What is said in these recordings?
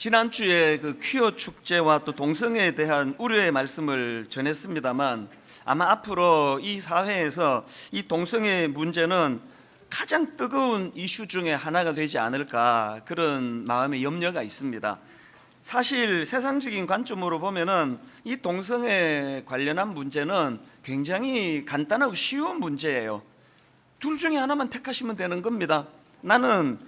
지난주에 그 퀴어 축제와 또 동성애에 대한 우려의 말씀을 전했습니다만, 아마 앞으로 이 사회에서 이 동성애 문제는 가장 뜨거운 이슈 중에 하나가 되지 않을까, 그런 마음의 염려가 있습니다. 사실 세상적인 관점으로 보면은 이 동성애 관련한 문제는 굉장히 간단하고 쉬운 문제예요. 둘 중에 하나만 택하시면 되는 겁니다. 나는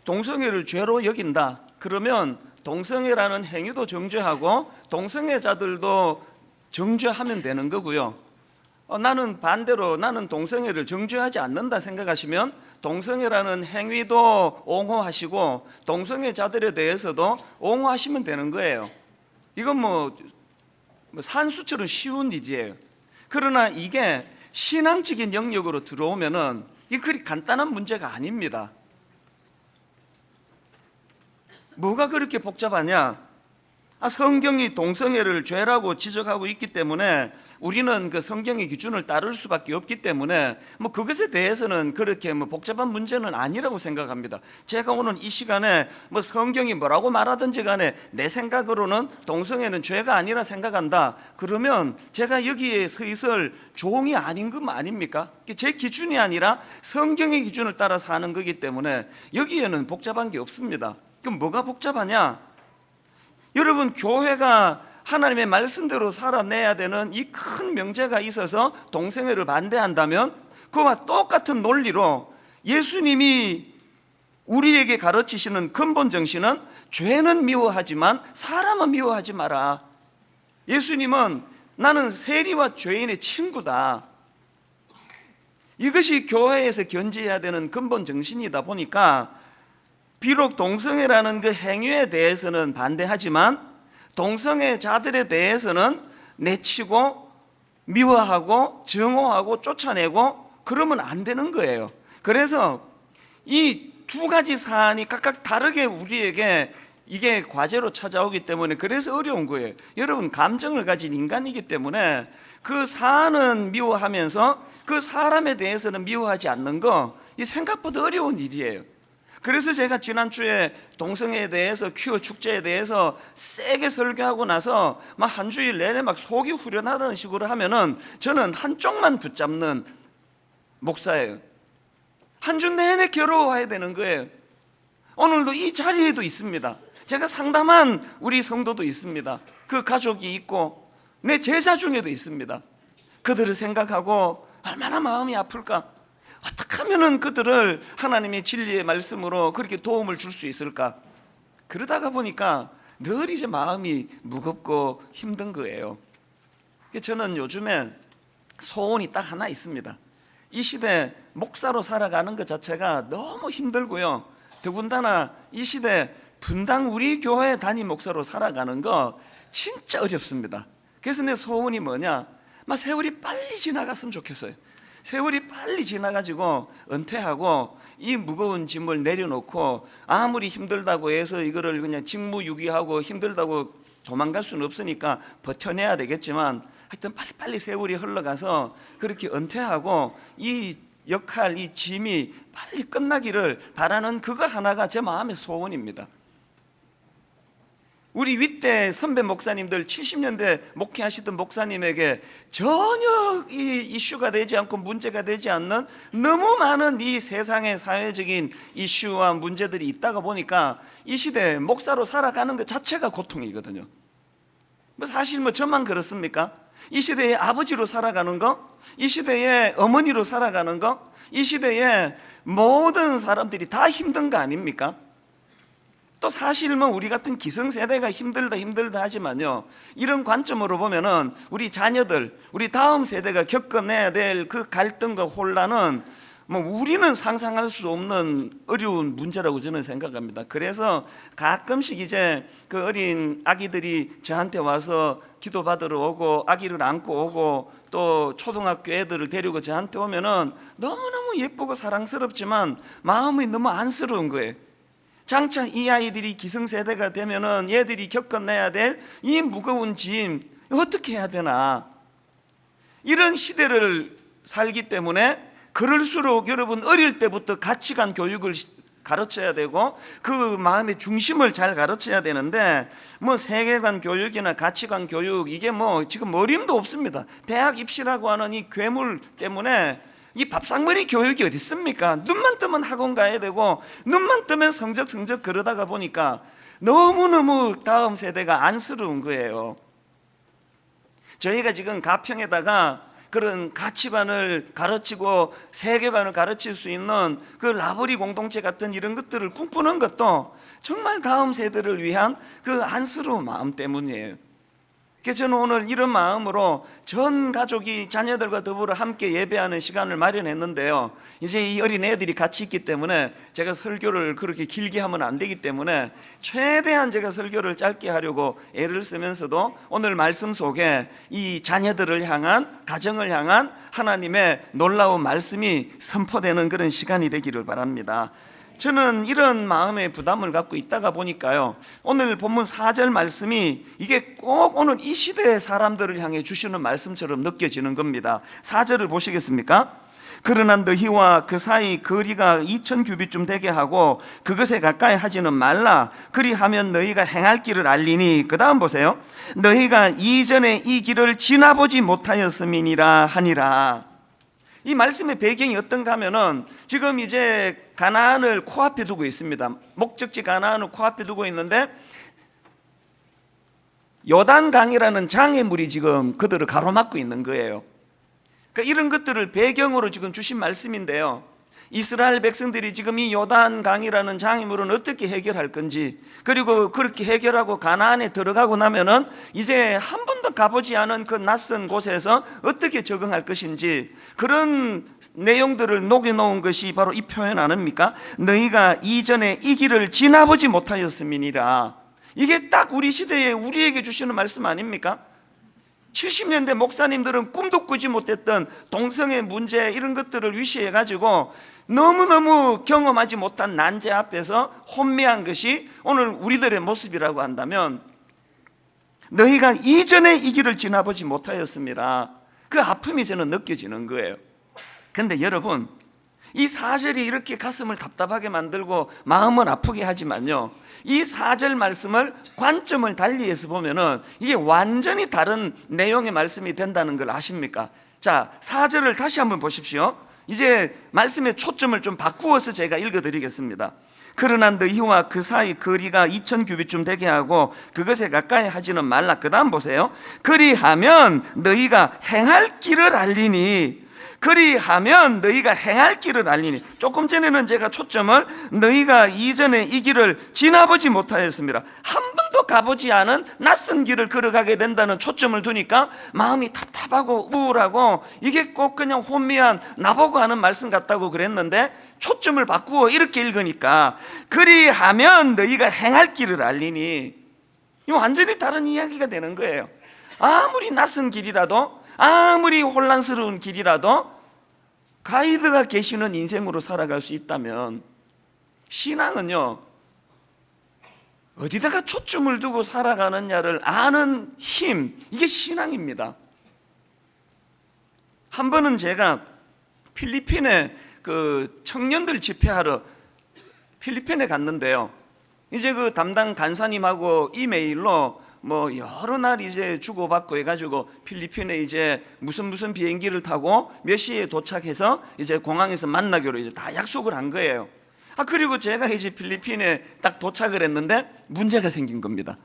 동성애를 죄로 여긴다. 그러면 동성애라는 행위도 정죄하고 동성애자들도 정죄하면 되는 거고요. 나는 반대로 나는 동성애를 정죄하지 않는다 생각하시면 동성애라는 행위도 옹호하시고 동성애자들에 대해서도 옹호하시면 되는 거예요. 이건 뭐 산수처럼 쉬운 일이에요. 그러나 이게 신앙적인 영역으로 들어오면은 이 그리 간단한 문제가 아닙니다. 뭐가 그렇게 복잡하냐? 성경이 동성애를 죄라고 지적하고 있기 때문에 우리는 그 성경의 기준을 따를 수밖에 없기 때문에 그것에 대해서는 그렇게 복잡한 문제는 아니라고 생각합니다. 제가 오늘 이 시간에 성경이 뭐라고 말하든지 간에 내 생각으로는 동성애는 죄가 아니라 생각한다. 그러면 제가 여기에 서 있을 종이 아닌 것 아닙니까? 제 기준이 아니라 성경의 기준을 따라서 하는 거기 때문에 여기에는 복잡한 게 없습니다. 그럼 뭐가 복잡하냐? 여러분, 교회가 하나님의 말씀대로 살아내야 되는 이 큰 명제가 있어서 동성애를 반대한다면 그와 똑같은 논리로 예수님이 우리에게 가르치시는 근본 정신은 죄는 미워하지만 사람은 미워하지 마라. 예수님은 나는 세리와 죄인의 친구다. 이것이 교회에서 견지해야 되는 근본 정신이다 보니까 비록 동성애라는 그 행위에 대해서는 반대하지만 동성애자들에 대해서는 내치고 미워하고 정오하고 쫓아내고 그러면 안 되는 거예요. 그래서 이 두 가지 사안이 각각 다르게 우리에게 이게 과제로 찾아오기 때문에 그래서 어려운 거예요. 여러분, 감정을 가진 인간이기 때문에 그 사안은 미워하면서 그 사람에 대해서는 미워하지 않는 거, 이 생각보다 어려운 일이에요. 그래서 제가 지난주에 동성애에 대해서 퀴어 축제에 대해서 세게 설교하고 나서 한 주일 내내 속이 후련하는 식으로 하면은 저는 한쪽만 붙잡는 목사예요. 한 주 내내 괴로워해야 되는 거예요. 오늘도 이 자리에도 있습니다. 제가 상담한 우리 성도도 있습니다. 그 가족이 있고 내 제자 중에도 있습니다. 그들을 생각하고 얼마나 마음이 아플까? 어떻게 하면 그들을 하나님의 진리의 말씀으로 그렇게 도움을 줄 수 있을까? 그러다가 보니까 늘 이제 마음이 무겁고 힘든 거예요. 저는 요즘에 소원이 딱 하나 있습니다. 이 시대 목사로 살아가는 것 자체가 너무 힘들고요. 더군다나 이 시대 분당 우리 교회 담임 목사로 살아가는 거 진짜 어렵습니다. 그래서 내 소원이 뭐냐? 세월이 빨리 지나갔으면 좋겠어요. 세월이 빨리 지나가지고 은퇴하고 이 무거운 짐을 내려놓고 아무리 힘들다고 해서 이거를 그냥 직무유기하고 힘들다고 도망갈 수는 없으니까 버텨내야 되겠지만 하여튼 빨리빨리 세월이 흘러가서 그렇게 은퇴하고 이 역할, 이 짐이 빨리 끝나기를 바라는 그거 하나가 제 마음의 소원입니다. 우리 윗대 선배 목사님들 70년대 목회하시던 목사님에게 전혀 이 이슈가 되지 않고 문제가 되지 않는 너무 많은 이 세상의 사회적인 이슈와 문제들이 있다가 보니까 이 시대 목사로 살아가는 것 자체가 고통이거든요. 사실 저만 그렇습니까? 이 시대의 아버지로 살아가는 거, 이 시대의 어머니로 살아가는 거, 이 시대의 모든 사람들이 다 힘든 거 아닙니까? 또 사실 우리 같은 기성세대가 힘들다 하지만요, 이런 관점으로 보면은 우리 자녀들, 우리 다음 세대가 겪어내야 될 그 갈등과 혼란은 우리는 상상할 수 없는 어려운 문제라고 저는 생각합니다. 그래서 가끔씩 이제 그 어린 아기들이 저한테 와서 기도받으러 오고 아기를 안고 오고 또 초등학교 애들을 데리고 저한테 오면은 너무너무 예쁘고 사랑스럽지만 마음이 너무 안쓰러운 거예요. 장차 이 아이들이 기성세대가 되면은 얘들이 겪어내야 될 이 무거운 짐 어떻게 해야 되나? 이런 시대를 살기 때문에 그럴수록 여러분 어릴 때부터 가치관 교육을 가르쳐야 되고 그 마음의 중심을 잘 가르쳐야 되는데 뭐 세계관 교육이나 가치관 교육 이게 뭐 지금 어림도 없습니다. 대학 입시라고 하는 이 괴물 때문에 이 밥상머리 교육이 어디 있습니까? 눈만 뜨면 학원 가야 되고 눈만 뜨면 성적 그러다가 보니까 너무너무 다음 세대가 안쓰러운 거예요. 저희가 지금 가평에다가 그런 가치관을 가르치고 세계관을 가르칠 수 있는 그 라브리 공동체 같은 이런 것들을 꿈꾸는 것도 정말 다음 세대를 위한 그 안쓰러운 마음 때문이에요. 그래서 저는 오늘 이런 마음으로 전 가족이 자녀들과 더불어 함께 예배하는 시간을 마련했는데요. 이제 이 어린 애들이 같이 있기 때문에 제가 설교를 그렇게 길게 하면 안 되기 때문에 최대한 제가 설교를 짧게 하려고 애를 쓰면서도 오늘 말씀 속에 이 자녀들을 향한, 가정을 향한 하나님의 놀라운 말씀이 선포되는 그런 시간이 되기를 바랍니다. 저는 이런 마음의 부담을 갖고 있다가 보니까요, 오늘 본문 4절 말씀이 이게 꼭 오늘 이 시대의 사람들을 향해 주시는 말씀처럼 느껴지는 겁니다. 4절을 보시겠습니까? 그러나 너희와 그 사이 거리가 2000규빗쯤 되게 하고 그것에 가까이 하지는 말라. 그리하면 너희가 행할 길을 알리니, 그 다음 보세요. 너희가 이전에 이 길을 지나보지 못하였음이니라 하니라. 이 말씀의 배경이 어떤가 하면은 지금 이제 가나안을 코앞에 두고 있습니다. 목적지 가나안을 코앞에 두고 있는데 요단강이라는 장애물이 지금 그들을 가로막고 있는 거예요. 그러니까 이런 것들을 배경으로 지금 주신 말씀인데요, 이스라엘 백성들이 지금 이 요단강이라는 장애물은 어떻게 해결할 건지, 그리고 그렇게 해결하고 가나안에 들어가고 나면은 이제 한 번도 가보지 않은 그 낯선 곳에서 어떻게 적응할 것인지, 그런 내용들을 녹여놓은 것이 바로 이 표현 아닙니까? 너희가 이전에 이 길을 지나보지 못하였음이니라. 이게 딱 우리 시대에 우리에게 주시는 말씀 아닙니까? 70년대 목사님들은 꿈도 꾸지 못했던 동성애 문제 이런 것들을 위시해 가지고 너무너무 경험하지 못한 난제 앞에서 혼미한 것이 오늘 우리들의 모습이라고 한다면, 너희가 이전에 이 길을 지나보지 못하였습니다. 그 아픔이 저는 느껴지는 거예요. 그런데 여러분, 이 4절이 이렇게 가슴을 답답하게 만들고 마음은 아프게 하지만요, 이 4절 말씀을 관점을 달리해서 보면은 이게 완전히 다른 내용의 말씀이 된다는 걸 아십니까? 자, 4절을 다시 한번 보십시오. 이제 말씀의 초점을 좀 바꾸어서 제가 읽어드리겠습니다. 그러나 너희와 그 사이 거리가 2000규빗쯤 되게 하고 그것에 가까이 하지는 말라. 그 다음 보세요. 그리하면 너희가 행할 길을 알리니, 그리하면 너희가 행할 길을 알리니. 조금 전에는 제가 초점을 너희가 이전에 이 길을 지나보지 못하였습니다. 한 번도 가보지 않은 낯선 길을 걸어가게 된다는 초점을 두니까 마음이 답답하고 우울하고 이게 꼭 그냥 혼미한 나보고 하는 말씀 같다고 그랬는데, 초점을 바꾸어 이렇게 읽으니까 그리하면 너희가 행할 길을 알리니, 이 완전히 다른 이야기가 되는 거예요. 아무리 낯선 길이라도, 아무리 혼란스러운 길이라도 가이드가 계시는 인생으로 살아갈 수 있다면, 신앙은요, 어디다가 초점을 두고 살아가느냐를 아는 힘, 이게 신앙입니다. 한 번은 제가 필리핀에 그 청년들 집회하러 필리핀에 갔는데요, 이제 그 담당 간사님하고 이메일로 뭐 여러 날 이제 주고받고 해가지고 필리핀에 이제 무슨 비행기를 타고 몇 시에 도착해서 이제 공항에서 만나기로 이제 다 약속을 한 거예요. 그리고 제가 이제 필리핀에 딱 도착을 했는데 문제가 생긴 겁니다.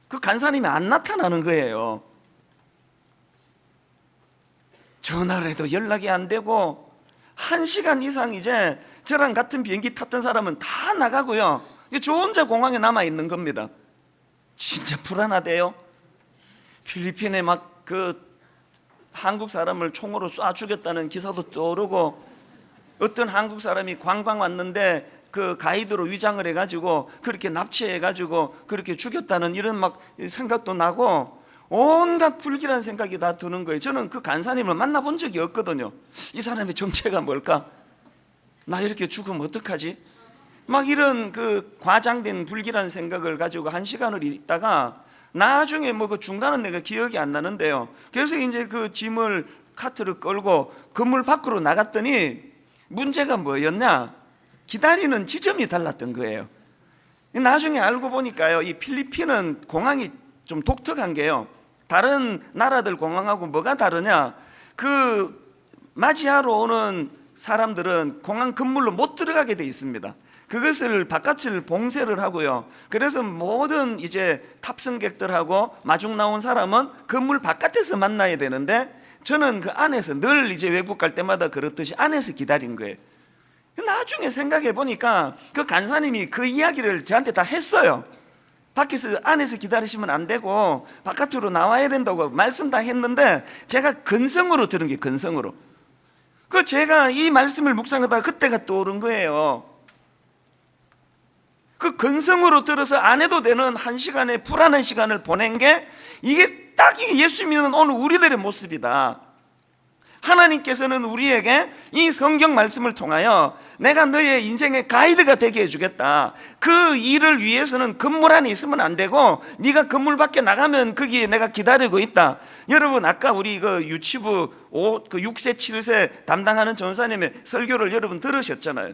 그 간사님이 안 나타나는 거예요. 전화를 해도 연락이 안 되고 1시간 이상 이제 저랑 같은 비행기 탔던 사람은 다 나가고요, 저 혼자 공항에 남아 있는 겁니다. 진짜 불안하대요. 필리핀에 막 그 한국 사람을 총으로 쏴 죽였다는 기사도 떠오르고, 어떤 한국 사람이 관광 왔는데 그 가이드로 위장을 해가지고 그렇게 납치해가지고 그렇게 죽였다는 이런 막 생각도 나고, 온갖 불길한 생각이 다 드는 거예요. 저는 그 간사님을 만나본 적이 없거든요. 이 사람의 정체가 뭘까? 나 이렇게 죽으면 어떡하지? 막 이런 그 과장된 불길한 생각을 가지고 1시간을 있다가 나중에 뭐 그 중간은 내가 기억이 안 나는데요, 그래서 이제 그 짐을 카트를 끌고 건물 밖으로 나갔더니 문제가 뭐였냐? 기다리는 지점이 달랐던 거예요. 나중에 알고 보니까요, 이 필리핀은 공항이 좀 독특한 게요, 다른 나라들 공항하고 뭐가 다르냐, 그 맞이하러 오는 사람들은 공항 건물로 못 들어가게 돼 있습니다. 그것을 바깥을 봉쇄를 하고요, 그래서 모든 이제 탑승객들하고 마중 나온 사람은 건물 바깥에서 만나야 되는데, 저는 그 안에서 늘 이제 외국 갈 때마다 그렇듯이 안에서 기다린 거예요. 나중에 생각해 보니까 그 간사님이 그 이야기를 저한테 다 했어요. 밖에서 안에서 기다리시면 안 되고 바깥으로 나와야 된다고 말씀 다 했는데, 제가 근성으로 들은 게 근성으로. 그 제가 이 말씀을 묵상하다가 그때가 떠오른 거예요. 그 근성으로 들어서 안 해도 되는 한 시간의 불안한 시간을 보낸 게, 이게 딱 예수 믿는 오늘 우리들의 모습이다. 하나님께서는 우리에게 이 성경 말씀을 통하여 내가 너의 인생의 가이드가 되게 해주겠다. 그 일을 위해서는 건물 안에 있으면 안 되고 네가 건물 밖에 나가면 거기에 내가 기다리고 있다. 여러분, 아까 우리 그 유치부 6세 7세 담당하는 전사님의 설교를 여러분 들으셨잖아요.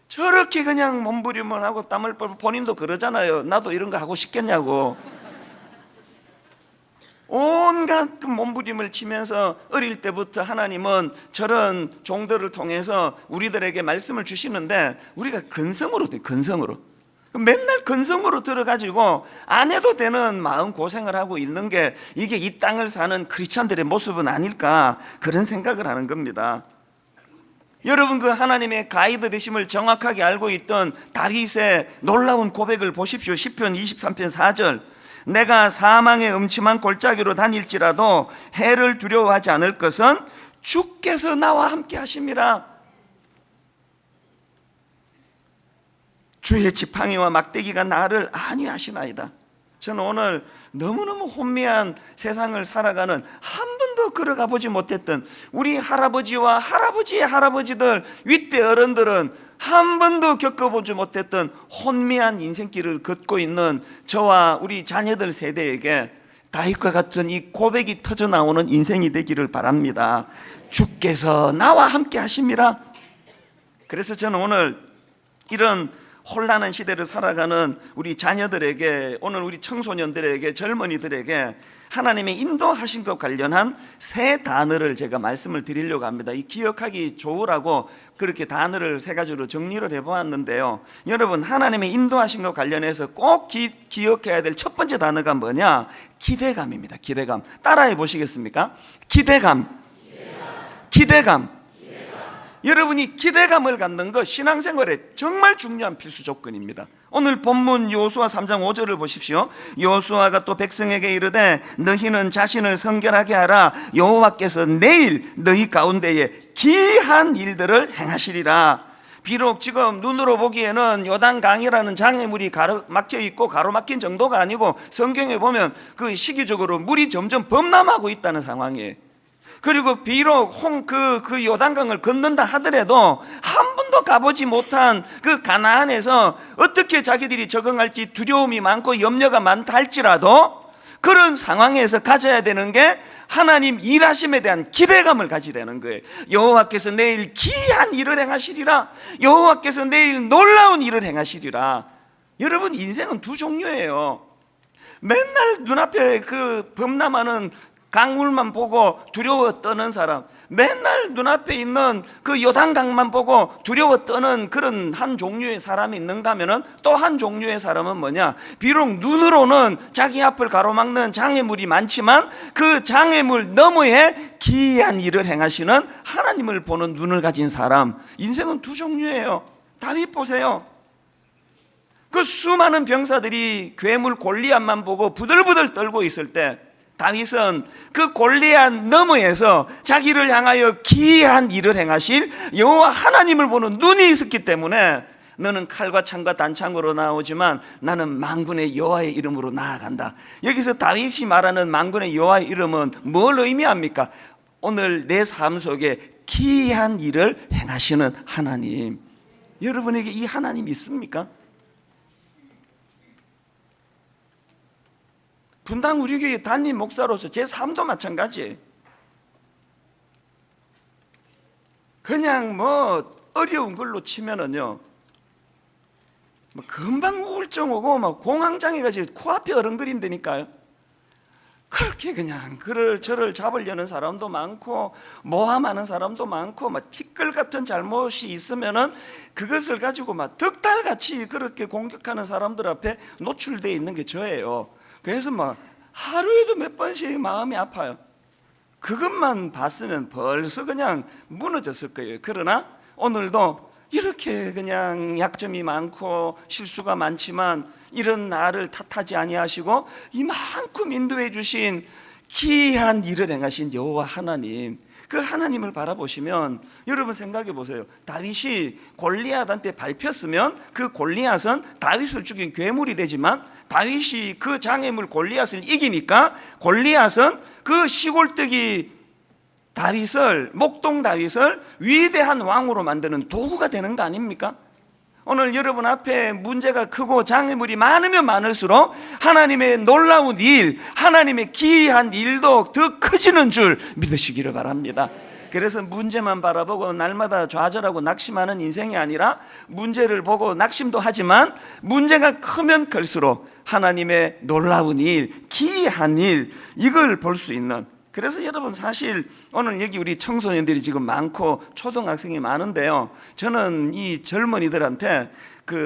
저렇게 그냥 몸부림을 하고 땀을 뻘뻘, 본인도 그러잖아요. 나도 이런 거 하고 싶겠냐고. 온갖 그 몸부림을 치면서 어릴 때부터 하나님은 저런 종들을 통해서 우리들에게 말씀을 주시는데, 우리가 근성으로 돼, 근성으로. 맨날 근성으로 들어가지고 안 해도 되는 마음 고생을 하고 있는 게, 이게 이 땅을 사는 크리스찬들의 모습은 아닐까, 그런 생각을 하는 겁니다. 여러분, 그 하나님의 가이드 되심을 정확하게 알고 있던 다윗의 놀라운 고백을 보십시오. 시편 23편 4절. 내가 사망의 음침한 골짜기로 다닐지라도 해를 두려워하지 않을 것은 주께서 나와 함께 하심이라. 주의 지팡이와 막대기가 나를 안위하시나이다. 저는 오늘 너무너무 혼미한 세상을 살아가는, 한 번도 걸어가 보지 못했던 우리 할아버지와 할아버지의 할아버지들, 윗대 어른들은 한 번도 겪어보지 못했던 혼미한 인생길을 걷고 있는 저와 우리 자녀들 세대에게 다윗과 같은 이 고백이 터져 나오는 인생이 되기를 바랍니다. 주께서 나와 함께 하심이라. 그래서 저는 오늘 이런 혼란한 시대를 살아가는 우리 자녀들에게, 오늘 우리 청소년들에게, 젊은이들에게 하나님의 인도하신 것 관련한 세 단어를 제가 말씀을 드리려고 합니다. 이 기억하기 좋으라고 그렇게 단어를 세 가지로 정리를 해보았는데요, 여러분, 하나님의 인도하신 것 관련해서 꼭 기억해야 될 첫 번째 단어가 뭐냐? 기대감입니다. 기대감. 따라해 보시겠습니까? 기대감. 기대감. 여러분이 기대감을 갖는 것, 신앙생활에 정말 중요한 필수 조건입니다. 오늘 본문 여호수아 3장 5절을 보십시오. 여호수아가 또 백성에게 이르되 너희는 자신을 성결하게 하라. 여호와께서 내일 너희 가운데에 기이한 일들을 행하시리라. 비록 지금 눈으로 보기에는 요단강이라는 장애물이 가로막혀 있고, 가로막힌 정도가 아니고 성경에 보면 그 시기적으로 물이 점점 범람하고 있다는 상황이에요. 그리고 비록 그 요단강을 건넌다 하더라도 한 번도 가보지 못한 그 가나안에서 어떻게 자기들이 적응할지 두려움이 많고 염려가 많다 할지라도, 그런 상황에서 가져야 되는 게 하나님 일하심에 대한 기대감을 가지라는 거예요. 여호와께서 내일 기이한 일을 행하시리라. 여호와께서 내일 놀라운 일을 행하시리라. 여러분, 인생은 두 종류예요. 맨날 눈앞에 그 범람하는 강물만 보고 두려워 떠는 사람, 맨날 눈앞에 있는 그 요단강만 보고 두려워 떠는 그런 한 종류의 사람이 있는가 하면은, 또 한 종류의 사람은 뭐냐? 비록 눈으로는 자기 앞을 가로막는 장애물이 많지만 그 장애물 너머에 기이한 일을 행하시는 하나님을 보는 눈을 가진 사람. 인생은 두 종류예요. 다윗 보세요. 그 수많은 병사들이 괴물 골리앗만 보고 부들부들 떨고 있을 때, 다윗은 그 골리앗 너머에서 자기를 향하여 기이한 일을 행하실 여호와 하나님을 보는 눈이 있었기 때문에, 너는 칼과 창과 단창으로 나오지만 나는 만군의 여호와의 이름으로 나아간다. 여기서 다윗이 말하는 만군의 여호와의 이름은 뭘 의미합니까? 오늘 내 삶 속에 기이한 일을 행하시는 하나님. 여러분에게 이 하나님이 있습니까? 분당 우리 교회 담임 목사로서 제 삶도 마찬가지예요. 그냥 뭐 어려운 걸로 치면은요, 뭐 금방 우울증 오고 막 공황장애가 지금 코앞에 어른거린다니까요. 그렇게 그냥 그를 저를 잡으려는 사람도 많고 모함하는 사람도 많고 막 티끌 같은 잘못이 있으면은 그것을 가지고 막 득달같이 그렇게 공격하는 사람들 앞에 노출되어 있는 게 저예요. 그래서 막 하루에도 몇 번씩 마음이 아파요. 그것만 봤으면 벌써 그냥 무너졌을 거예요. 그러나 오늘도 이렇게 그냥 약점이 많고 실수가 많지만 이런 나를 탓하지 아니하시고 이만큼 인도해 주신 기이한 일을 행하신 여호와 하나님, 그 하나님을 바라보시면 여러분 생각해 보세요. 다윗이 골리앗한테 밟혔으면 그 골리앗은 다윗을 죽인 괴물이 되지만 다윗이 그 장애물 골리앗을 이기니까 골리앗은 그 시골뜨기 다윗을, 목동 다윗을 위대한 왕으로 만드는 도구가 되는 거 아닙니까? 오늘 여러분 앞에 문제가 크고 장애물이 많으면 많을수록 하나님의 놀라운 일, 하나님의 기이한 일도 더 커지는 줄 믿으시기를 바랍니다. 그래서 문제만 바라보고 날마다 좌절하고 낙심하는 인생이 아니라 문제를 보고 낙심도 하지만 문제가 크면 클수록 하나님의 놀라운 일, 기이한 일, 이걸 볼 수 있는, 그래서 여러분 사실 오늘 여기 우리 청소년들이 지금 많고 초등학생이 많은데요, 저는 이 젊은이들한테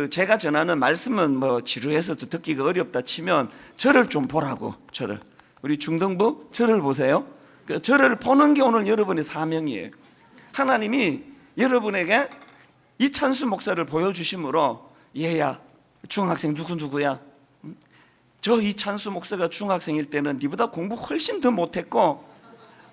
제가 전하는 말씀은 뭐 지루해서 듣기가 어렵다 치면 저를 좀 보라고, 저를, 우리 중등부 저를 보세요. 저를 보는 게 오늘 여러분의 사명이에요. 하나님이 여러분에게 이찬수 목사를 보여주심으로, 얘야 중학생 누구야, 저 이찬수 목사가 중학생일 때는 네보다 공부 훨씬 더 못했고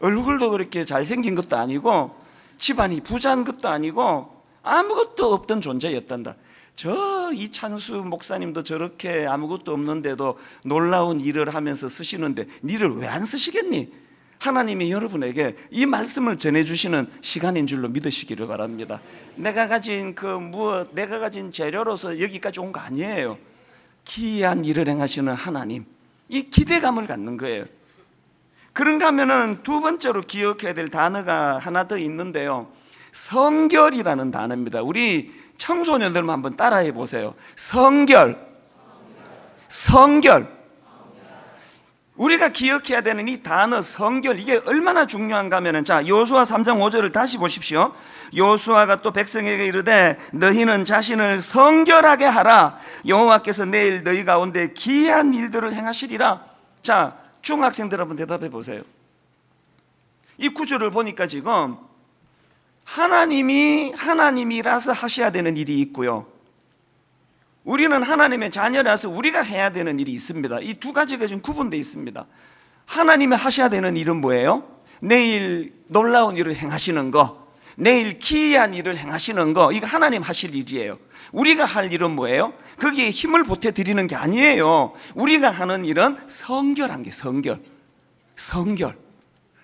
얼굴도 그렇게 잘생긴 것도 아니고 집안이 부자인 것도 아니고 아무것도 없던 존재였단다. 저 이찬수 목사님도 저렇게 아무것도 없는데도 놀라운 일을 하면서 쓰시는데 니를 왜 안 쓰시겠니? 하나님이 여러분에게 이 말씀을 전해주시는 시간인 줄로 믿으시기를 바랍니다. 내가 가진 내가 가진 재료로서 여기까지 온 거 아니에요. 기이한 일을 행하시는 하나님, 이 기대감을 갖는 거예요. 그런가 하면은 두 번째로 기억해야 될 단어가 하나 더 있는데요, 성결이라는 단어입니다. 우리 청소년들만 한번 따라해 보세요. 성결. 우리가 기억해야 되는 이 단어 성결, 이게 얼마나 중요한가 하면은, 자, 여호수아 3장 5절을 다시 보십시오. 여호수아가 또 백성에게 이르되 너희는 자신을 성결하게 하라. 여호와께서 내일 너희 가운데 기이한 일들을 행하시리라. 자, 중학생들 한번 대답해 보세요. 이 구절을 보니까 지금 하나님이라서 하셔야 되는 일이 있고요, 우리는 하나님의 자녀라서 우리가 해야 되는 일이 있습니다. 이 두 가지가 지금 구분되어 있습니다. 하나님이 하셔야 되는 일은 뭐예요? 내일 놀라운 일을 행하시는 거, 내일 기이한 일을 행하시는 거, 이거 하나님 하실 일이에요. 우리가 할 일은 뭐예요? 거기에 힘을 보태드리는 게 아니에요. 우리가 하는 일은 성결한 게 성결.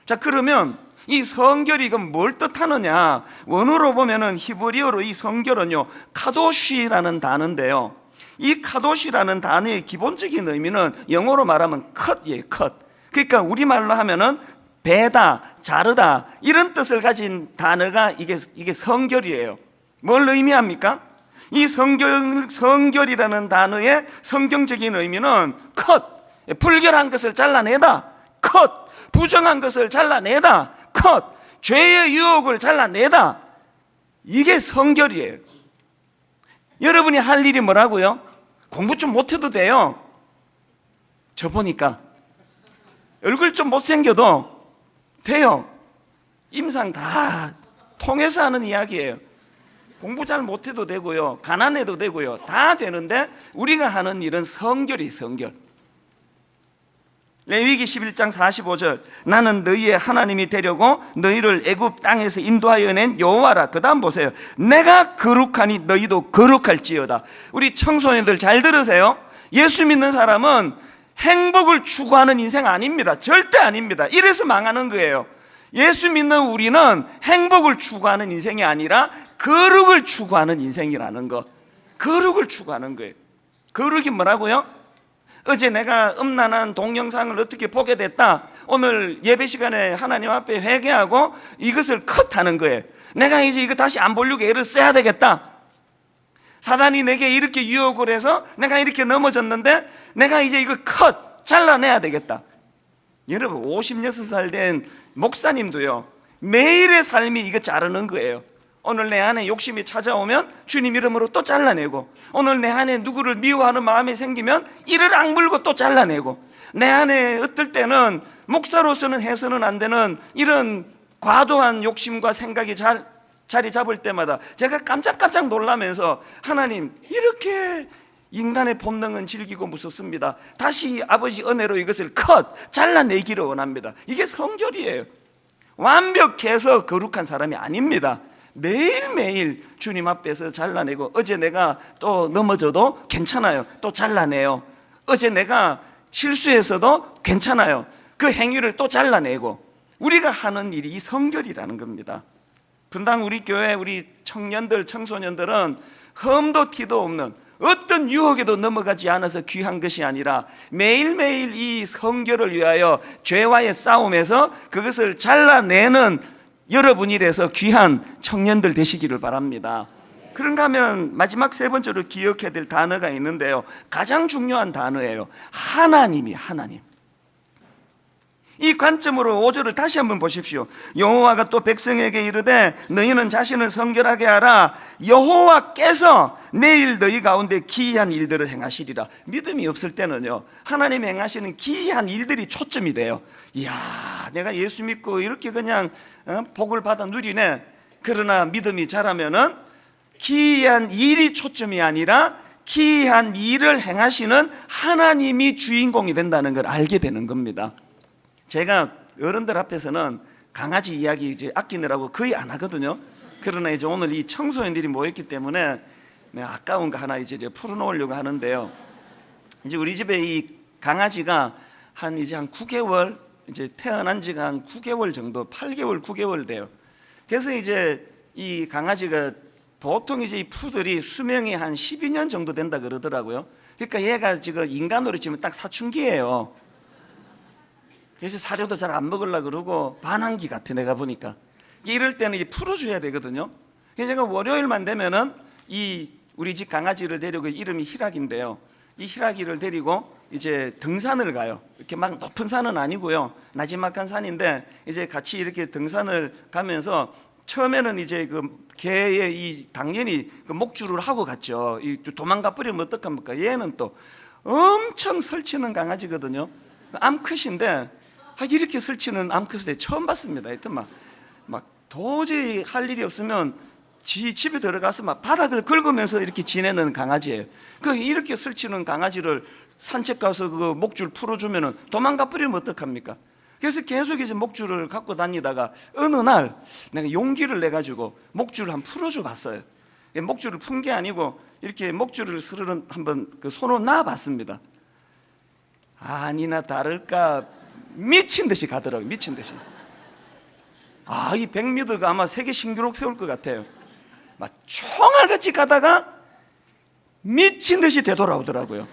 자, 그러면 이 성결이 이건 뭘 뜻하느냐? 원어로 보면은 히브리어로 이 성결은요, 카도시라는 단어인데요, 이 카도시라는 단어의 기본적인 의미는 영어로 말하면 컷이에요, 컷. 그러니까 우리말로 하면은 베다, 자르다, 이런 뜻을 가진 단어가 이게 성결이에요. 뭘 의미합니까? 이 성결이라는 단어의 성경적인 의미는 컷, 불결한 것을 잘라내다, 컷, 부정한 것을 잘라내다, 컷, 죄의 유혹을 잘라내다, 이게 성결이에요. 여러분이 할 일이 뭐라고요? 공부 좀 못해도 돼요. 저 보니까 얼굴 좀 못생겨도 돼요. 임상 다 통해서 하는 이야기예요. 공부 잘 못해도 되고요, 가난해도 되고요, 다 되는데 우리가 하는 일은 성결이 성결. 레위기 11장 45절, 나는 너희의 하나님이 되려고 너희를 애굽 땅에서 인도하여 낸 여호와라. 그 다음 보세요. 내가 거룩하니 너희도 거룩할지어다. 우리 청소년들 잘 들으세요. 예수 믿는 사람은 행복을 추구하는 인생 아닙니다. 절대 아닙니다. 이래서 망하는 거예요. 예수 믿는 우리는 행복을 추구하는 인생이 아니라 거룩을 추구하는 인생이라는 거. 거룩을 추구하는 거예요. 거룩이 뭐라고요? 어제 내가 음란한 동영상을 어떻게 보게 됐다, 오늘 예배 시간에 하나님 앞에 회개하고 이것을 컷하는 거예요. 내가 이제 이거 다시 안 보려고 애를 써야 되겠다. 사단이 내게 이렇게 유혹을 해서 내가 이렇게 넘어졌는데 내가 이제 이거 잘라내야 되겠다. 여러분 56살 된 목사님도요 매일의 삶이 이거 자르는 거예요. 오늘 내 안에 욕심이 찾아오면 주님 이름으로 또 잘라내고, 오늘 내 안에 누구를 미워하는 마음이 생기면 이를 악물고 또 잘라내고, 내 안에 어떨 때는 목사로서는 해서는 안 되는 이런 과도한 욕심과 생각이 자리 잡을 때마다 제가 깜짝깜짝 놀라면서, 하나님 이렇게 인간의 본능은 질기고 무섭습니다. 다시 아버지 은혜로 이것을 잘라내기를 원합니다. 이게 성결이에요. 완벽해서 거룩한 사람이 아닙니다. 매일매일 주님 앞에서 잘라내고, 어제 내가 또 넘어져도 괜찮아요. 또 잘라내요. 어제 내가 실수해서도 괜찮아요. 그 행위를 또 잘라내고, 우리가 하는 일이 이 성결이라는 겁니다. 분당 우리 교회 우리 청년들, 청소년들은 흠도 티도 없는 어떤 유혹에도 넘어가지 않아서 귀한 것이 아니라 매일매일 이 성결을 위하여 죄와의 싸움에서 그것을 잘라내는 여러분이라서 귀한 청년들 되시기를 바랍니다. 그런가 하면 마지막 세 번째로 기억해야 될 단어가 있는데요, 가장 중요한 단어예요. 하나님. 이 관점으로 5절을 다시 한번 보십시오. 여호와가 또 백성에게 이르되 너희는 자신을 성결하게 하라. 여호와께서 내일 너희 가운데 기이한 일들을 행하시리라. 믿음이 없을 때는요, 하나님이 행하시는 기이한 일들이 초점이 돼요. 이야, 내가 예수 믿고 이렇게 그냥 복을 받아 누리네. 그러나 믿음이 자라면은 기이한 일이 초점이 아니라 기이한 일을 행하시는 하나님이 주인공이 된다는 걸 알게 되는 겁니다. 제가 어른들 앞에서는 강아지 이야기 이제 아끼느라고 거의 안 하거든요. 그러나 이제 오늘 이 청소년들이 모였기 때문에 아까운 거 하나 이제 풀어놓으려고 하는데요. 이제 우리 집에 이 강아지가 한 9개월, 이제 태어난 지가 한 9개월 정도, 8개월, 9개월 돼요. 그래서 이제 이 강아지가 보통 이제 이 푸들이 수명이 한 12년 정도 된다 그러더라고요. 그러니까 얘가 지금 인간으로 치면 딱 사춘기예요. 그래서 사료도 잘 안 먹으려고 그러고 반항기 같아, 내가 보니까. 이럴 때는 풀어줘야 되거든요. 그래서 제가 월요일만 되면은 이 우리 집 강아지를 데리고, 이름이 희락인데요, 이 희락이를 데리고 이제 등산을 가요. 이렇게 막 높은 산은 아니고요, 나지막한 산인데 이제 같이 이렇게 등산을 가면서 처음에는 이제 그 개의 이 당연히 그 목줄을 하고 갔죠. 이 도망가 버리면 어떡합니까? 얘는 또 엄청 설치는 강아지거든요. 암컷인데 이렇게 설치는 암컷을 처음 봤습니다. 하여튼 막 도저히 할 일이 없으면 집에 들어가서 막 바닥을 긁으면서 이렇게 지내는 강아지예요. 이렇게 설치는 강아지를 산책 가서 그 목줄 풀어주면은 도망가 버리면 어떡합니까? 그래서 계속 이제 목줄을 갖고 다니다가 어느 날 내가 용기를 내 가지고 목줄을 한번 풀어줘 봤어요. 목줄을 푼 게 아니고 이렇게 목줄을 스르륵 한번 그 손으로 놔봤습니다. 아니나 다를까 미친 듯이 가더라고요. 미친 듯이. 이 백미더가 아마 세계 신기록 세울 것 같아요. 막 총알같이 가다가 미친 듯이 되돌아오더라고요.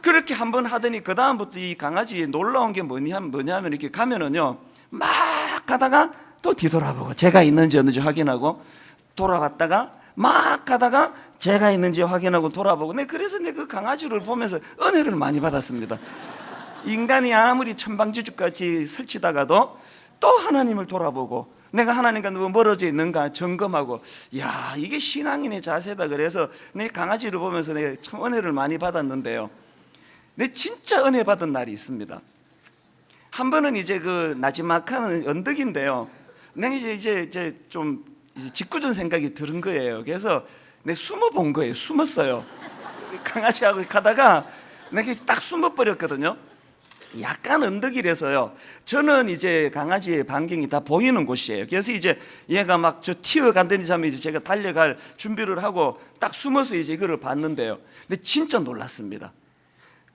그렇게 한번 하더니 그 다음부터 이 강아지에 놀라운 게 뭐냐면 이렇게 가면은요, 막 가다가 또 뒤돌아보고 제가 있는지 없는지 확인하고 돌아갔다가 막 가다가 제가 있는지 확인하고 돌아보고. 그래서 그 강아지를 보면서 은혜를 많이 받았습니다. 인간이 아무리 천방지축같이 설치다가도 또 하나님을 돌아보고 내가 하나님과 너무 멀어져 있는가 점검하고, 야, 이게 신앙인의 자세다. 그래서 내 강아지를 보면서 내가 참 은혜를 많이 받았는데요, 내 진짜 은혜 받은 날이 있습니다. 한 번은 이제 그 나지막한 언덕인데요, 내가 이제 좀 짓궂은 생각이 들은 거예요. 그래서 내가 숨어 본 거예요. 숨었어요. 강아지하고 가다가 내가 딱 숨어 버렸거든요. 약간 언덕이라서요, 저는 이제 강아지의 반경이 다 보이는 곳이에요. 그래서 이제 얘가 막 저 튀어간다는 잠에 이제 제가 달려갈 준비를 하고 딱 숨어서 이제 이거를 봤는데요, 근데 진짜 놀랐습니다.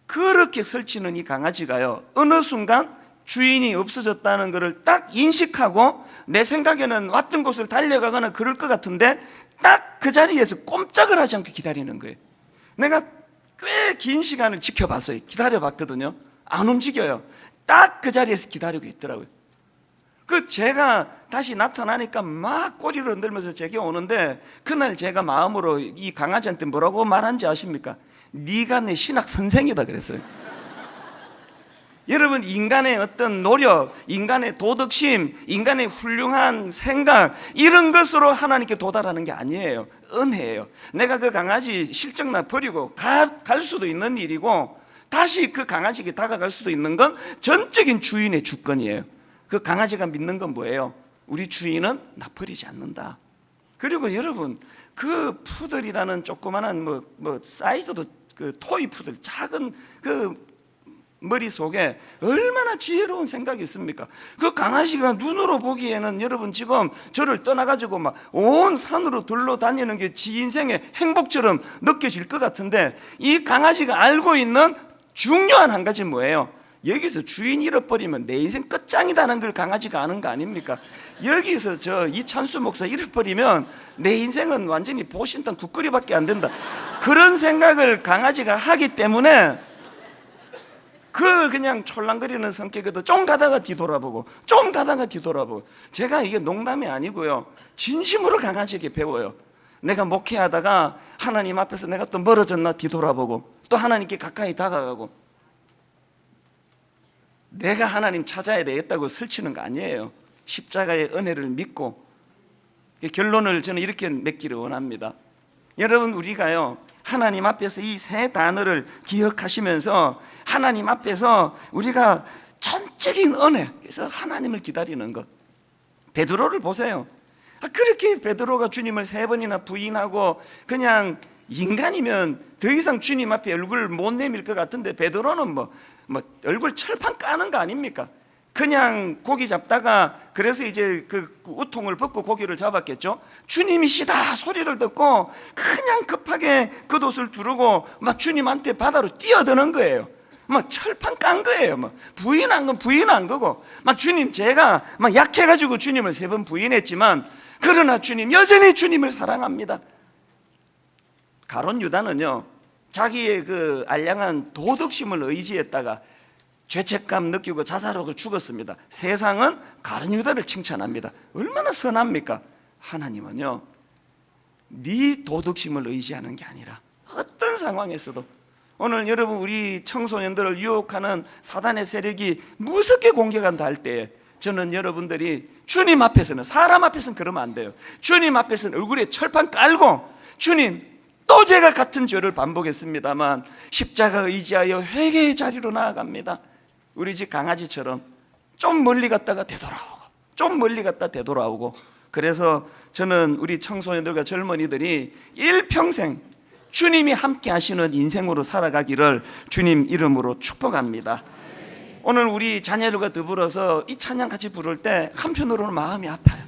그렇게 설치는 이 강아지가요, 어느 순간 주인이 없어졌다는 것을 딱 인식하고, 내 생각에는 왔던 곳을 달려가거나 그럴 것 같은데 딱 그 자리에서 꼼짝을 하지 않고 기다리는 거예요. 내가 꽤 긴 시간을 지켜봤어요. 기다려봤거든요. 안 움직여요. 딱 그 자리에서 기다리고 있더라고요. 그 제가 다시 나타나니까 막 꼬리를 흔들면서 제게 오는데, 그날 제가 마음으로 이 강아지한테 뭐라고 말한지 아십니까? 네가 내 신학 선생이다 그랬어요. 여러분, 인간의 어떤 노력, 인간의 도덕심, 인간의 훌륭한 생각, 이런 것으로 하나님께 도달하는 게 아니에요. 은혜예요. 내가 그 강아지 실적나 버리고 갈 수도 있는 일이고, 다시 그 강아지에게 다가갈 수도 있는 건 전적인 주인의 주권이에요. 그 강아지가 믿는 건 뭐예요? 우리 주인은 나 버리지 않는다. 그리고 여러분, 그 푸들이라는 조그마한 사이즈도 그 토이 푸들, 작은 그 머릿속에 얼마나 지혜로운 생각이 있습니까? 그 강아지가 눈으로 보기에는 여러분 지금 저를 떠나가지고 막 온 산으로 둘러다니는 게 지 인생의 행복처럼 느껴질 것 같은데, 이 강아지가 알고 있는 중요한 한 가지 뭐예요? 여기서 주인 잃어버리면 내 인생 끝장이다는 걸 강아지가 아는 거 아닙니까? 여기서 이찬수 목사 잃어버리면 내 인생은 완전히 보신탕 국거리밖에 안 된다, 그런 생각을 강아지가 하기 때문에 그냥 촐랑거리는 성격에도 좀 가다가 뒤돌아보고 좀 가다가 뒤돌아보고. 제가 이게 농담이 아니고요, 진심으로 강아지에게 배워요. 내가 목회하다가 하나님 앞에서 내가 또 멀어졌나 뒤돌아보고, 또 하나님께 가까이 다가가고. 내가 하나님 찾아야 되겠다고 설치는 거 아니에요. 십자가의 은혜를 믿고. 결론을 저는 이렇게 맺기를 원합니다. 여러분, 우리가요 하나님 앞에서 이 세 단어를 기억하시면서 하나님 앞에서 우리가 전적인 은혜, 그래서 하나님을 기다리는 것. 베드로를 보세요. 그렇게 베드로가 주님을 3번이나 부인하고, 그냥 인간이면 더 이상 주님 앞에 얼굴 못 내밀 것 같은데, 베드로는 뭐 얼굴 철판 까는 거 아닙니까? 그냥 고기 잡다가, 그래서 이제 그 우통을 벗고 고기를 잡았겠죠. 주님이시다 소리를 듣고 그냥 급하게 겉옷을 두르고 막 주님한테 바다로 뛰어드는 거예요. 막 철판 깐 거예요. 막 부인한 건 부인한 거고, 막 주님, 제가 막 약해가지고 주님을 3번 부인했지만, 그러나 주님, 여전히 주님을 사랑합니다. 가룟 유다는요, 자기의 그 알량한 도덕심을 의지했다가 죄책감 느끼고 자살하고 죽었습니다. 세상은 가룟 유다를 칭찬합니다. 얼마나 선합니까? 하나님은요, 네 도덕심을 의지하는 게 아니라 어떤 상황에서도, 오늘 여러분, 우리 청소년들을 유혹하는 사단의 세력이 무섭게 공격한다 할 때에, 저는 여러분들이 주님 앞에서는, 사람 앞에서는 그러면 안 돼요. 주님 앞에서는 얼굴에 철판 깔고, 주님, 또 제가 같은 죄를 반복했습니다만 십자가 의지하여 회개의 자리로 나아갑니다. 우리 집 강아지처럼 좀 멀리 갔다가 되돌아오고, 좀 멀리 갔다 되돌아오고. 그래서 저는 우리 청소년들과 젊은이들이 일평생 주님이 함께 하시는 인생으로 살아가기를 주님 이름으로 축복합니다. 오늘 우리 자녀들과 더불어서 이 찬양 같이 부를 때 한편으로는 마음이 아파요.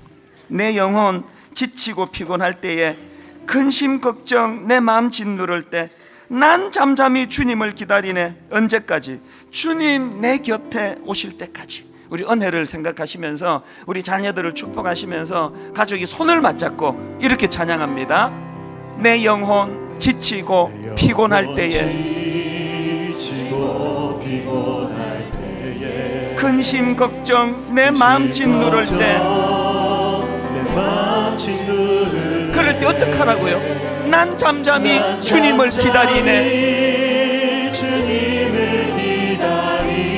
내 영혼 지치고 피곤할 때에, 근심 걱정 내 마음 짓누를 때, 난 잠잠히 주님을 기다리네. 언제까지? 주님 내 곁에 오실 때까지. 우리 은혜를 생각하시면서, 우리 자녀들을 축복하시면서 가족이 손을 맞잡고 이렇게 찬양합니다. 내 영혼 지치고 피곤할 때에, 근심 걱정 내 마음 짓누를 때, 그럴 때 어떡하라고요? 난 잠잠히 주님을 기다리네.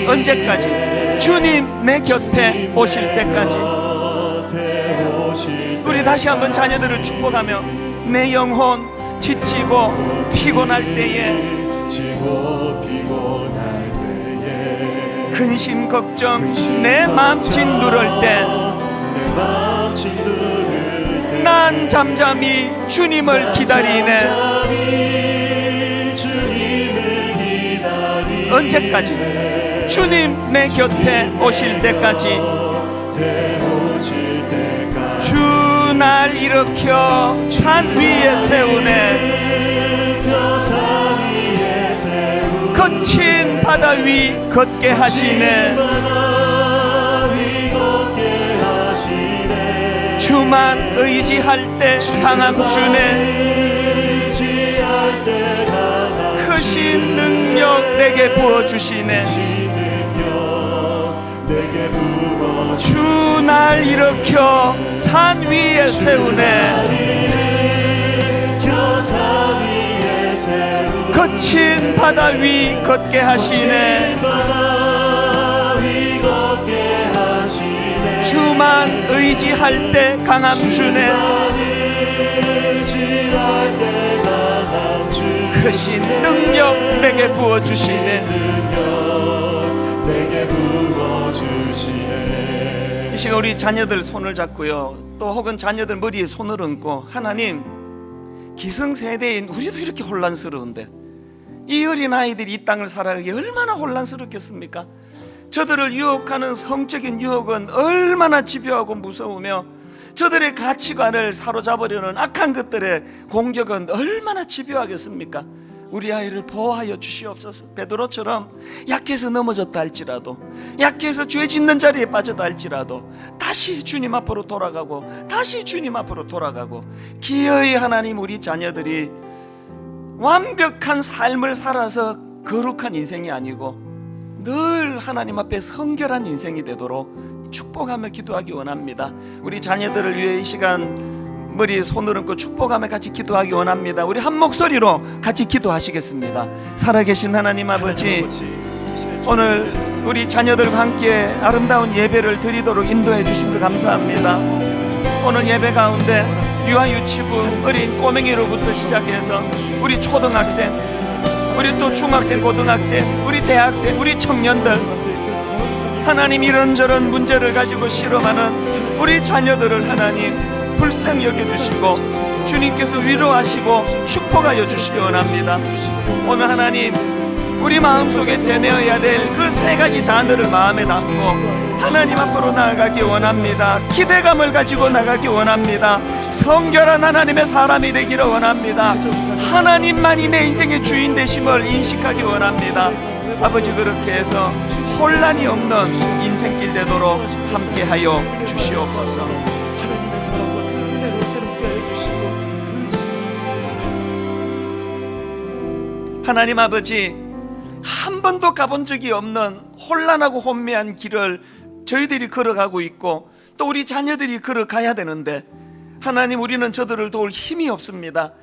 언제까지? 주님 내 곁에 오실 때까지. 우리 다시 한번 자녀들을 축복하며, 내 영혼 지치고 피곤할 때에, 근심 걱정 내 마음 짓누를 때, 난 잠잠히 주님을 기다리네. 언제까지? 주님 내 곁에 오실 때까지. 주 날 일으켜 산 위에 세우네. 거친 바다 위 걷게 하시네. 주만 의지할 때 강함 주네. 크신 능력 내게 부어주시네. 내게 부어 주 날 일으켜 산 위에 세우네. 산 위에 세우네. 거친 바다 위 걷게 하시네. 주만 의지할 때 강함 주네. 크신 능력 내게 부어주시네. 이 시간 우리 자녀들 손을 잡고요, 또 혹은 자녀들 머리에 손을 얹고, 하나님, 기성세대인 우리도 이렇게 혼란스러운데 이 어린아이들이 이 땅을 살아가기 얼마나 혼란스럽겠습니까? 저들을 유혹하는 성적인 유혹은 얼마나 집요하고 무서우며, 저들의 가치관을 사로잡으려는 악한 것들의 공격은 얼마나 집요하겠습니까? 우리 아이를 보호하여 주시옵소서. 베드로처럼 약해서 넘어졌다 할지라도, 약해서 죄 짓는 자리에 빠졌다 할지라도 다시 주님 앞으로 돌아가고, 다시 주님 앞으로 돌아가고, 기어이 하나님, 우리 자녀들이 완벽한 삶을 살아서 거룩한 인생이 아니고 늘 하나님 앞에 성결한 인생이 되도록 축복하며 기도하기 원합니다. 우리 자녀들을 위해 이 시간 머리에 손을 얹고 축복하며 같이 기도하기 원합니다. 우리 한 목소리로 같이 기도하시겠습니다. 살아계신 하나님 아버지, 오늘 우리 자녀들과 함께 아름다운 예배를 드리도록 인도해 주신 것 감사합니다. 오늘 예배 가운데 유아유치부 어린 꼬맹이로부터 시작해서 우리 초등학생, 우리 또 중학생, 고등학생, 우리 대학생, 우리 청년들, 하나님 이런저런 문제를 가지고 실험하는 우리 자녀들을 하나님 불쌍히 여겨주시고 주님께서 위로하시고 축복하여 주시기 원합니다. 오늘 하나님, 우리 마음속에 되뇌어야 될 그 세 가지 단어를 마음에 담고 하나님 앞으로 나아가기 원합니다. 기대감을 가지고 나가기 원합니다. 성결한 하나님의 사람이 되기를 원합니다. 하나님만이 내 인생의 주인 되심을 인식하기 원합니다. 아버지, 그렇게 해서 혼란이 없는 인생길 되도록 함께하여 주시옵소서. 하나님 아버지, 한 번도 가본 적이 없는 혼란하고 혼미한 길을 저희들이 걸어가고 있고 또 우리 자녀들이 걸어가야 되는데, 하나님, 우리는 저들을 도울 힘이 없습니다.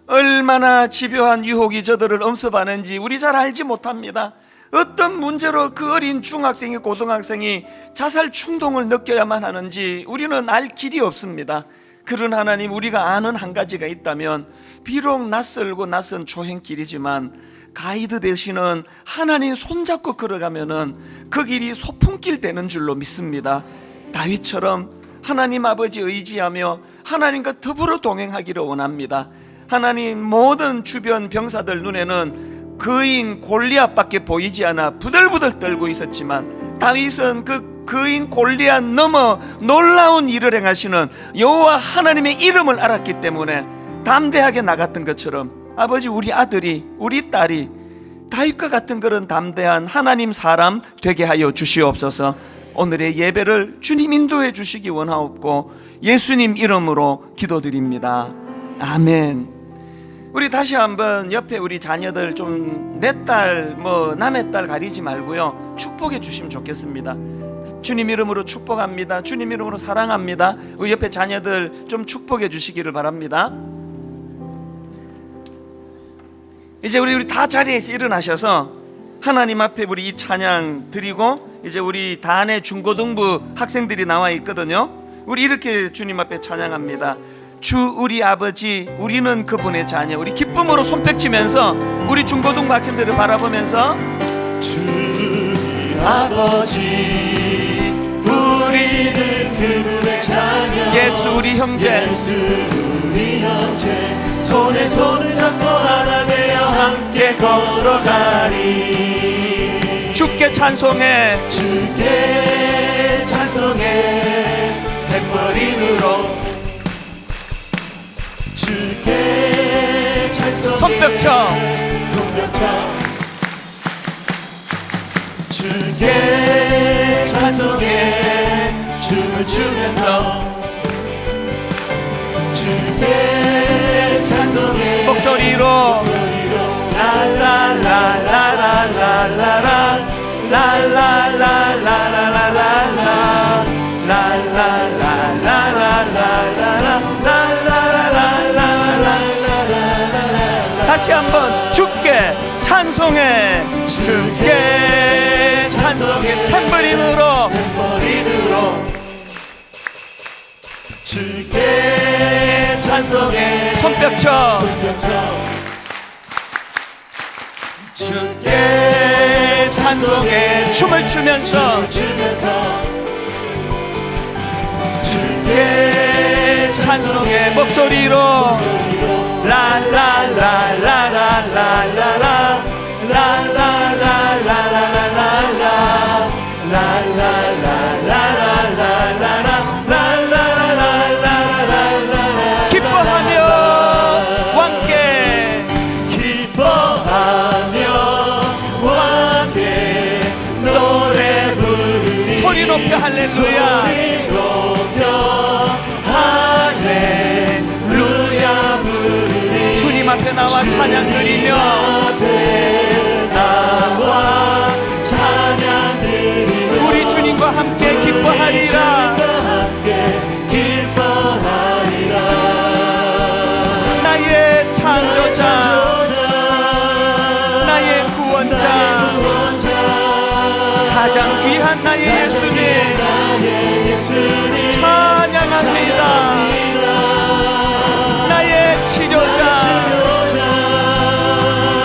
얼마나 집요한 유혹이 저들을 엄습하는지 우리 잘 알지 못합니다. 어떤 문제로 그 어린 중학생이, 고등학생이 자살 충동을 느껴야만 하는지 우리는 알 길이 없습니다. 그런 하나님, 우리가 아는 한 가지가 있다면, 비록 낯설고 낯선 조행길이지만 가이드 되시는 하나님 손잡고 걸어가면은 그 길이 소풍길 되는 줄로 믿습니다. 다윗처럼 하나님 아버지 의지하며 하나님과 더불어 동행하기를 원합니다. 하나님, 모든 주변 병사들 눈에는 거인 골리앗밖에 보이지 않아 부들부들 떨고 있었지만, 다윗은 그 거인 골리앗 넘어 놀라운 일을 행하시는 여호와 하나님의 이름을 알았기 때문에 담대하게 나갔던 것처럼, 아버지, 우리 아들이, 우리 딸이 다윗과 같은 그런 담대한 하나님 사람 되게 하여 주시옵소서. 오늘의 예배를 주님 인도해 주시기 원하옵고 예수님 이름으로 기도드립니다. 아멘. 우리 다시 한번 옆에 우리 자녀들 좀 내 딸, 남의 딸 가리지 말고요, 축복해 주시면 좋겠습니다. 주님 이름으로 축복합니다. 주님 이름으로 사랑합니다. 우리 옆에 자녀들 좀 축복해 주시기를 바랍니다. 이제 우리 다 자리에서 일어나셔서 하나님 앞에 우리 이 찬양 드리고, 이제 우리 단의 중고등부 학생들이 나와 있거든요. 우리 이렇게 주님 앞에 찬양합니다. 주 우리 아버지, 우리는 그분의 자녀. 우리 기쁨으로 손뼉치면서 우리 중고등부 학생들을 바라보면서, 주 우리 아버지, 우리는 그분의 자녀. 예수 우리 형제, 예수 우리 형제, 손에 손을 잡고 하나 되어 함께 걸어가리. 주께 찬송해, 주께 찬송해, 탬버린으로 주께 찬송해. 손뼉쳐, 손뼉쳐. 주께 찬송해, 춤을 추면서 주께 찬송해. 목소리로 라라라라라라라라 라라라라라라라 다시 한번 주께 찬송해, 주께 찬송해. 탬버린으로 주께 찬송해. 손뼉쳐 주께 찬송해. 춤을 추면서 주께 찬송해. 목소리로 라라라라라라라라 라라라라라라라라 라라라라라라라라라라라라라 기뻐하며 왕께 노래 부르니 소리 높여 할렐루야 할렐루야 부르니 주님 앞에 나와 찬양 드리며 우리 주님과 함께 기뻐하리라. 나의 창조자, 나의 구원자, 가장 귀한 나의 예수님 찬양합니다. 나의 치료자,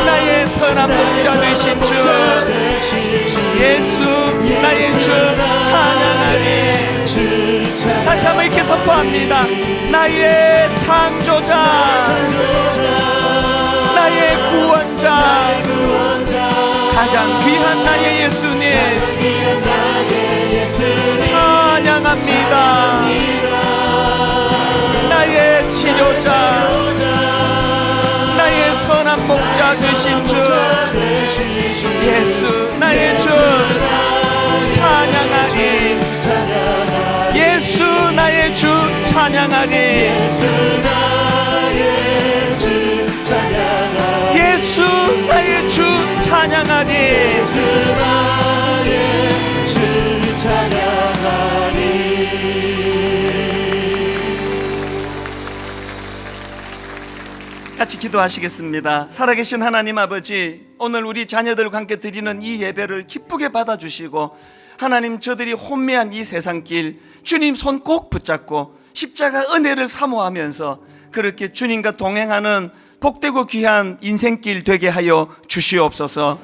나의 선한 목자 되신 주 예수 나의 주 찬양하리. 다시 한번 이렇게 선포합니다. 나의 창조자, 나의 구원자, 가장 귀한 나의 예수님 찬양합니다. 나의 치료자, 나의 선한 목자 되신 주 예수 나의 주 찬양하리. 예수 나의 주 찬양하리. 예수 나의 주 찬양하리. 같이 기도하시겠습니다. 살아계신 하나님 아버지, 오늘 우리 자녀들과 함께 드리는 이 예배를 기쁘게 받아주시고, 하나님 저들이 혼미한 이 세상길 주님 손 꼭 붙잡고 십자가 은혜를 사모하면서 그렇게 주님과 동행하는 복되고 귀한 인생길 되게 하여 주시옵소서.